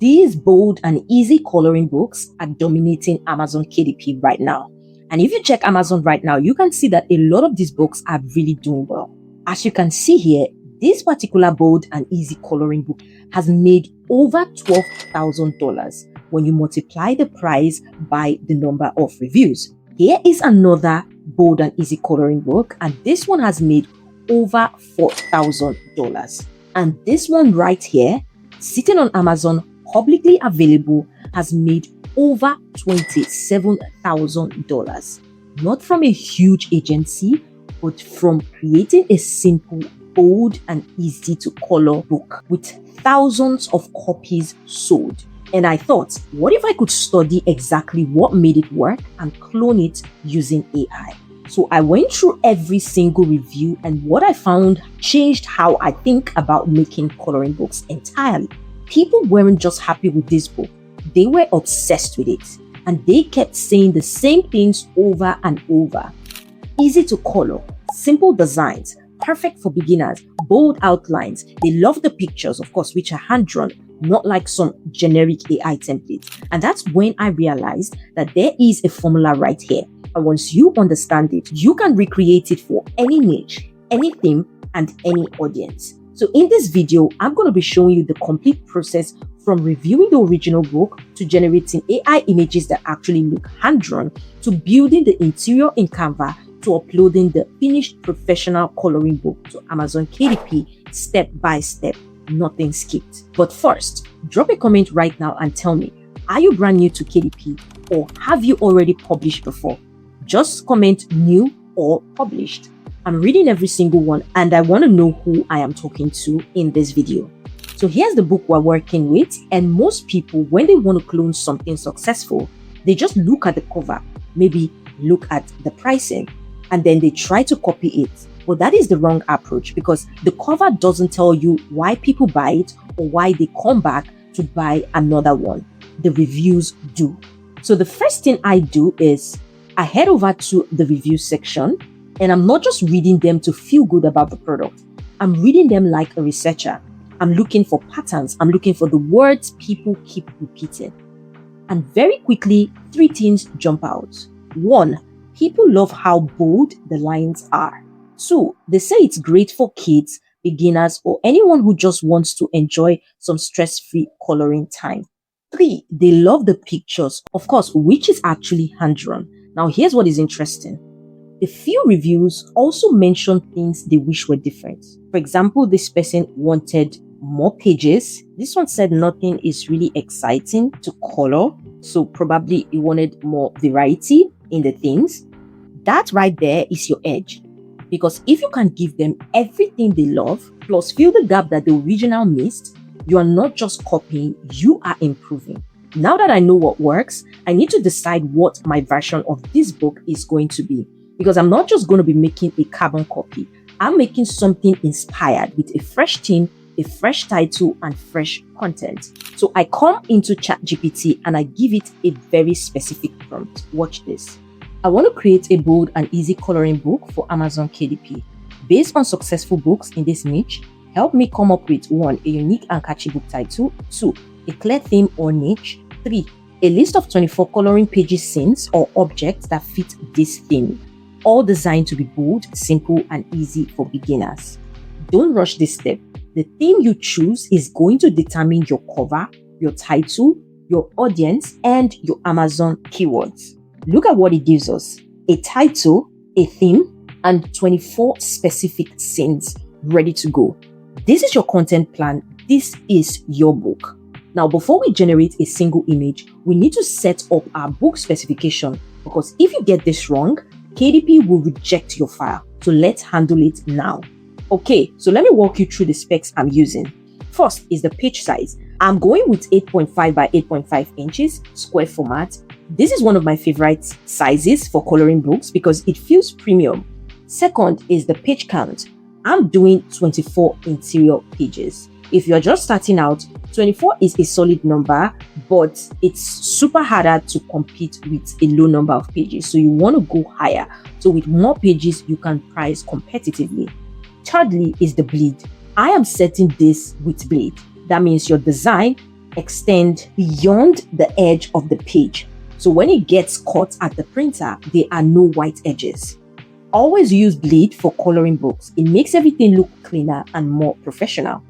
These bold and easy coloring books are dominating Amazon KDP right now. And if you check Amazon right now, you can see that a lot of these books are really doing well. As you can see here, this particular bold and easy coloring book has made over $12,000 when you multiply the price by the number of reviews. Here is another bold and easy coloring book, and this one has made over $4,000. And this one right here, sitting on Amazon, publicly available, has made over $27,000. Not from a huge agency, but from creating a simple, bold, and easy to color book with thousands of copies sold. And I thought, what if I could study exactly what made it work and clone it using AI? So I went through every single review, and what I found changed how I think about making coloring books entirely. People weren't just happy with this book, they were obsessed with it. And they kept saying the same things over and over. Easy to color, simple designs, perfect for beginners, bold outlines. They love the pictures, of course, which are hand-drawn, not like some generic AI templates. And that's when I realized that there is a formula right here. And once you understand it, you can recreate it for any niche, any theme, and any audience. So in this video, I'm going to be showing you the complete process from reviewing the original book to generating AI images that actually look hand-drawn, to building the interior in Canva, to uploading the finished professional coloring book to Amazon KDP step by step, nothing skipped. But first, drop a comment right now and tell me, are you brand new to KDP or have you already published before? Just comment new or published. I'm reading every single one and I want to know who I am talking to in this video. So here's the book we're working with, and most people, when they want to clone something successful, they just look at the cover, maybe look at the pricing, and then they try to copy it. But that is the wrong approach, because the cover doesn't tell you why people buy it or why they come back to buy another one. The reviews do. So the first thing I do is I head over to the review section, and I'm not just reading them to feel good about the product. I'm reading them like a researcher. I'm looking for patterns. I'm looking for the words people keep repeating. And very quickly, 3 things jump out. 1, people love how bold the lines are. 2, they say it's great for kids, beginners, or anyone who just wants to enjoy some stress-free coloring time. 3, they love the pictures, of course, which is actually hand-drawn. Now, here's what is interesting. A few reviews also mention things they wish were different. For example, this person wanted more pages. This one said nothing is really exciting to color, so probably he wanted more variety in the things. That right there is your edge, because if you can give them everything they love plus fill the gap that the original missed, you are not just copying, you are improving. Now that I know what works, I need to decide what my version of this book is going to be, because I'm not just going to be making a carbon copy. I'm making something inspired with a fresh theme, a fresh title, and fresh content. So I come into ChatGPT and I give it a very specific prompt. Watch this. I want to create a bold and easy coloring book for Amazon KDP. Based on successful books in this niche, help me come up with 1, a unique and catchy book title, 2, a clear theme or niche, 3, a list of 24 coloring pages, scenes, or objects that fit this theme, all designed to be bold, simple, and easy for beginners. Don't rush this step. The theme you choose is going to determine your cover, your title, your audience, and your Amazon keywords. Look at what it gives us: a title, a theme, and 24 specific scenes ready to go. This is your content plan. This is your book. Now, before we generate a single image, we need to set up our book specification, because if you get this wrong, KDP will reject your file. So let's handle it now. Okay, so let me walk you through the specs I'm using. First is the page size. I'm going with 8.5 by 8.5 inches square format. This is one of my favorite sizes for coloring books because it feels premium. Second is the page count. I'm doing 24 interior pages. If you're just starting out, 24 is a solid number, but it's super harder to compete with a low number of pages. So you want to go higher. So with more pages, you can price competitively. Thirdly is the bleed. I am setting this with bleed. That means your design extend beyond the edge of the page. So when it gets caught at the printer, there are no white edges. Always use bleed for coloring books. It makes everything look cleaner and more professional.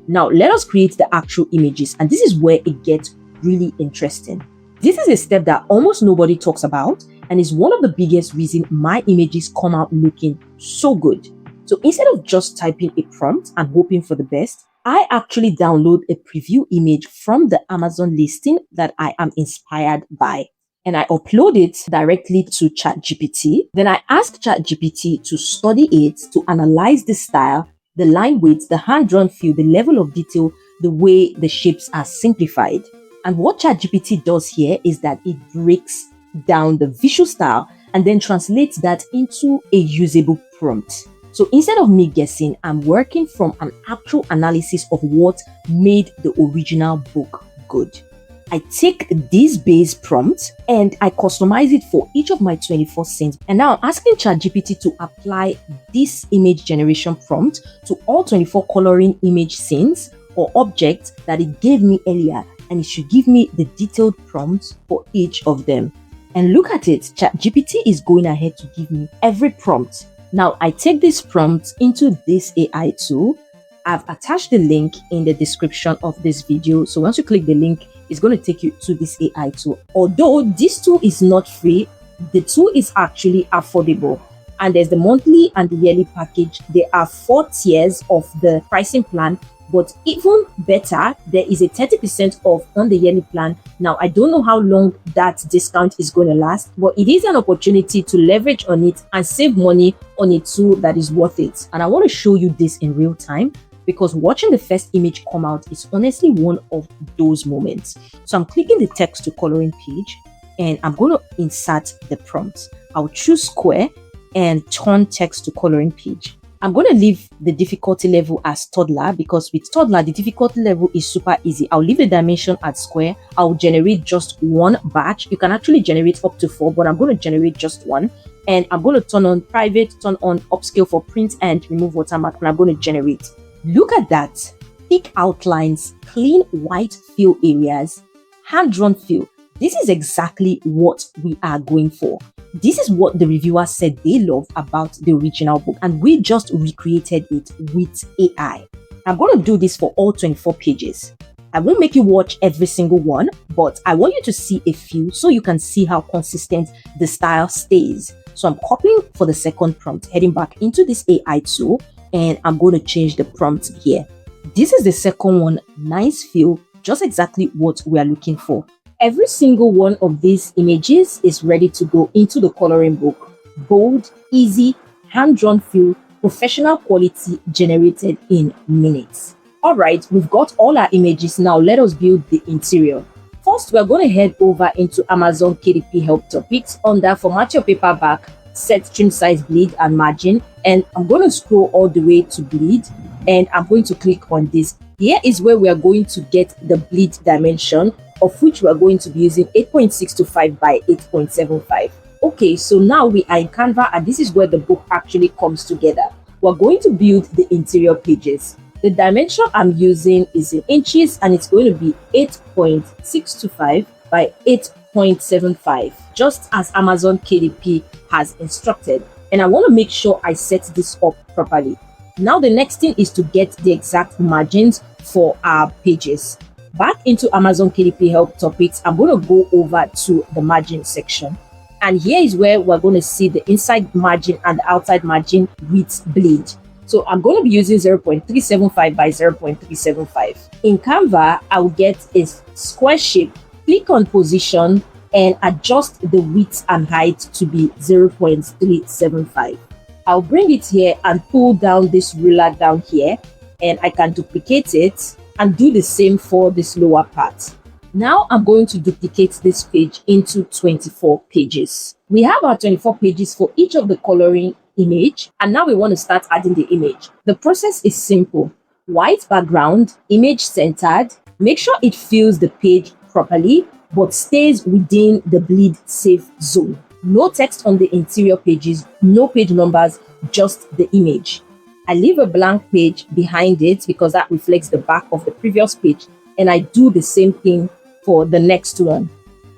Now let us create the actual images, and this is where it gets really interesting. This is a step that almost nobody talks about and is one of the biggest reasons my images come out looking so good. So instead of just typing a prompt and hoping for the best, I actually download a preview image from the Amazon listing that I am inspired by. And I upload it directly to ChatGPT. Then I ask ChatGPT to study it, to analyze the style, the line weight, the hand-drawn feel, the level of detail, the way the shapes are simplified. And what ChatGPT does here is that it breaks down the visual style and then translates that into a usable prompt. So instead of me guessing, I'm working from an actual analysis of what made the original book good. I take this base prompt and I customize it for each of my 24 scenes. And now I'm asking ChatGPT to apply this image generation prompt to all 24 coloring image scenes or objects that it gave me earlier. And it should give me the detailed prompts for each of them. And look at it, ChatGPT is going ahead to give me every prompt. Now I take this prompt into this AI tool. I've attached the link in the description of this video. So once you click the link, it's going to take you to this AI tool. Although this tool is not free, the tool is actually affordable. And there's the monthly and the yearly package. There are 4 tiers of the pricing plan. But even better, there is a 30% off on the yearly plan. Now, I don't know how long that discount is going to last, but it is an opportunity to leverage on it and save money on a tool that is worth it. And I want to show you this in real time, because watching the first image come out is honestly one of those moments. So I'm clicking the text to coloring page and I'm going to insert the prompt. I'll choose square and turn text to coloring page. I'm going to leave the difficulty level as toddler, because with toddler, the difficulty level is super easy. I'll leave the dimension at square. I'll generate just 1 batch. You can actually generate up to 4, but I'm going to generate just 1. And I'm going to turn on private, turn on upscale for print and remove watermark, and I'm going to generate. Look at that. Thick outlines, clean white fill areas, hand-drawn fill. This is exactly what we are going for. This is what the reviewers said they love about the original book, and we just recreated it with AI. I'm going to do this for all 24 pages. I won't make you watch every single one, but I want you to see a few so you can see how consistent the style stays. So I'm copying for the second prompt, heading back into this AI tool, and I'm going to change the prompt here. This is the second one, nice feel, just exactly what we are looking for. Every single one of these images is ready to go into the coloring book. Bold, easy, hand-drawn feel, professional quality, generated in minutes. All right, we've got all our images. Now let us build the interior. First, we're going to head over into Amazon KDP Help Topics under Format Your Paperback, Set Trim Size, Bleed and Margin. And I'm going to scroll all the way to bleed, and I'm going to click on this. Here is where we are going to get the bleed dimension, of which we are going to be using 8.625 by 8.75. Okay, so now we are in Canva, and this is where the book actually comes together. We're going to build the interior pages. The dimension I'm using is in inches, and it's going to be 8.625 by 8.75, just as Amazon KDP has instructed. And I want to make sure I set this up properly. Now the next thing is to get the exact margins for our pages. Back into Amazon KDP Help Topics, I'm going to go over to the margin section. And here is where we're going to see the inside margin and the outside margin with bleed. So I'm going to be using 0.375 by 0.375. In Canva, I'll get a square shape. Click on position and adjust the width and height to be 0.375. I'll bring it here and pull down this ruler down here, and I can duplicate it and do the same for this lower part. Now I'm going to duplicate this page into 24 pages. We have our 24 pages for each of the coloring image, and now we want to start adding the image. The process is simple. White background, image centered. Make sure it fills the page properly but stays within the bleed safe zone. No text on the interior pages, no page numbers, just the image. I leave a blank page behind it because that reflects the back of the previous page. and I do the same thing for the next one.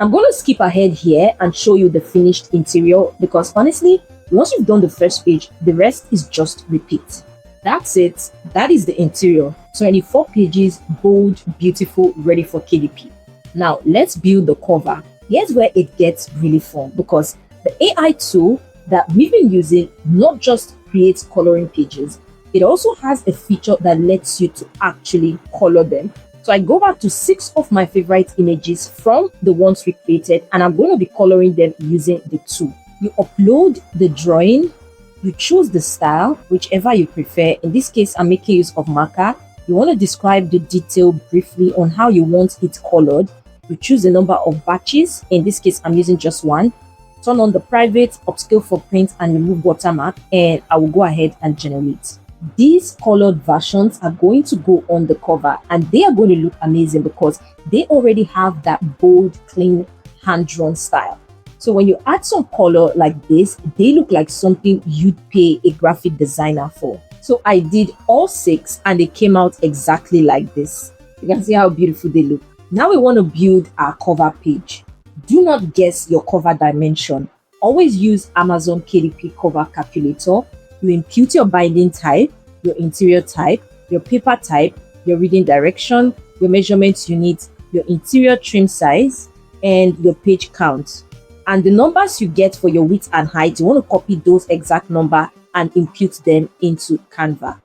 I'm going to skip ahead here and show you the finished interior because honestly, once you've done the first page, the rest is just repeat. That's it. That is the interior. 24 pages, bold, beautiful, ready for KDP. Now let's build the cover. Here's where it gets really fun because the AI tool that we've been using not just creates coloring pages, it also has a feature that lets you to actually color them. So I go back to 6 of my favorite images from the ones we created, and I'm going to be coloring them using the tool. You upload the drawing, you choose the style, whichever you prefer. In this case, I'm making use of marker. You want to describe the detail briefly on how you want it colored. You choose the number of batches. In this case, I'm using just one. Turn on the private, upscale for print, and remove watermark, and I will go ahead and generate. These colored versions are going to go on the cover, and they are going to look amazing because they already have that bold, clean, hand-drawn style. So when you add some color like this, they look like something you'd pay a graphic designer for. So I did all 6 and they came out exactly like this. You can see how beautiful they look. Now we want to build our cover page. Do not guess your cover dimension. Always use Amazon KDP cover calculator. You impute your binding type, your interior type, your paper type, your reading direction, your measurements unit, your interior trim size, and your page count. And the numbers you get for your width and height, you want to copy those exact number and impute them into Canva.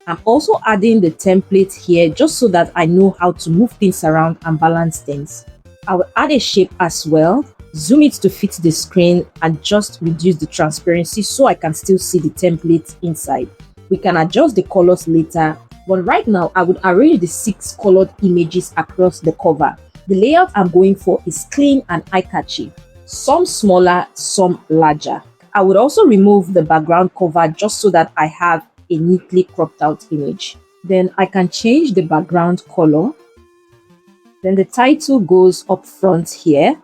I'm also adding the template here just so that I know how to move things around and balance things. I will add a shape as well, zoom it to fit the screen, and just reduce the transparency so I can still see the template inside. We can adjust the colors later, but right now I would arrange the 6 colored images across the cover. The layout I'm going for is clean and eye-catchy, some smaller, some larger. I would also remove the background cover just so that I have a neatly cropped out image. Then I can change the background color. Then the title goes up front here.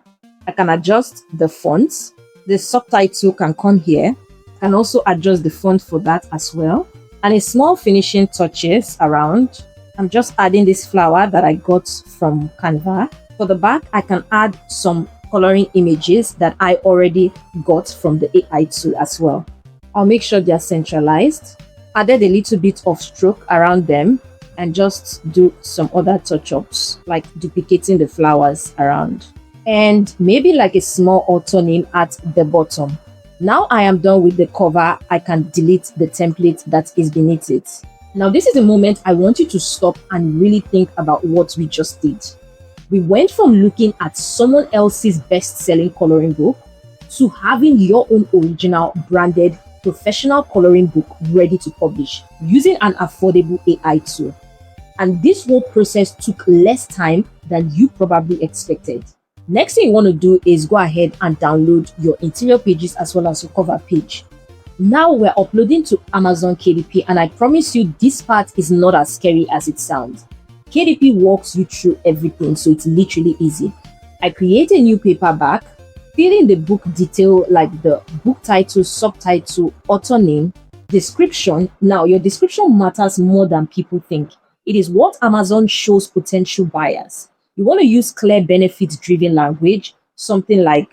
I can adjust the fonts. The subtitle can come here. I can also adjust the font for that as well. And a small finishing touches around. I'm just adding this flower that I got from Canva. For the back, I can add some coloring images that I already got from the AI tool as well. I'll make sure they are centralized. Added a little bit of stroke around them and just do some other touch-ups like duplicating the flowers around. And maybe like a small author name at the bottom. Now I am done with the cover, I can delete the template that is beneath it. Now this is a moment I want you to stop and really think about what we just did. We went from looking at someone else's best-selling coloring book to having your own original branded professional coloring book ready to publish using an affordable AI tool. And this whole process took less time than you probably expected. Next thing you want to do is go ahead and download your interior pages as well as your cover page. Now we're uploading to Amazon KDP, and I promise you this part is not as scary as it sounds. KDP walks you through everything, so it's literally easy. I create a new paperback, fill in the book detail like the book title, subtitle, author name, description. Now your description matters more than people think. It is what Amazon shows potential buyers. You want to use clear benefit-driven language, something like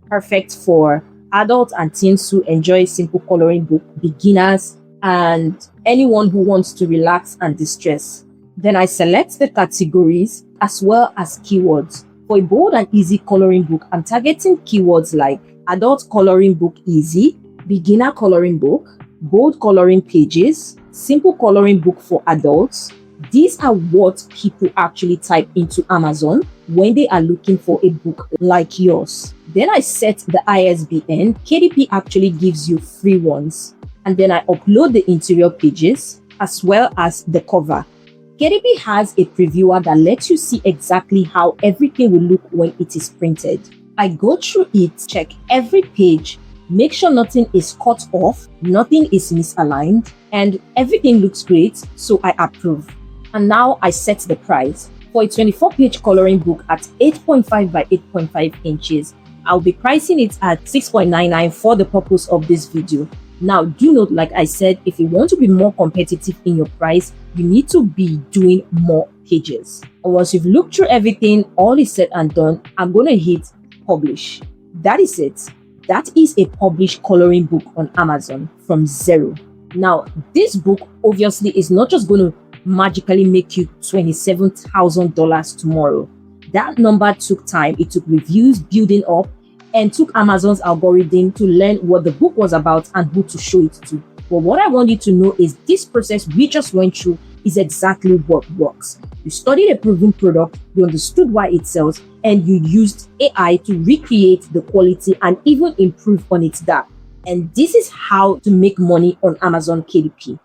perfect for adults and teens who enjoy simple coloring book, beginners, and anyone who wants to relax and distress. Then I select the categories as well as keywords. For a bold and easy coloring book, I'm targeting keywords like adult coloring book easy, beginner coloring book, bold coloring pages, simple coloring book for adults. These are what people actually type into Amazon when they are looking for a book like yours. Then I set the ISBN. KDP actually gives you free ones. And then I upload the interior pages as well as the cover. KDP has a previewer that lets you see exactly how everything will look when it is printed. I go through it, check every page, make sure nothing is cut off, nothing is misaligned, and everything looks great, so I approve. And now I set the price. For a 24-page coloring book at 8.5 by 8.5 inches, I'll be pricing it at $6.99 for the purpose of this video. Now, do note, like I said, if you want to be more competitive in your price, you need to be doing more pages. And once you've looked through everything, all is said and done, I'm going to hit publish. That is it. That is a published coloring book on Amazon from zero. Now, this book obviously is not just going to magically make you $27,000 tomorrow. That number took time. It took reviews, building up, and took Amazon's algorithm to learn what the book was about and who to show it to. But what I want you to know is this process we just went through is exactly what works. You studied a proven product, you understood why it sells, and you used AI to recreate the quality and even improve on it. And this is how to make money on Amazon KDP.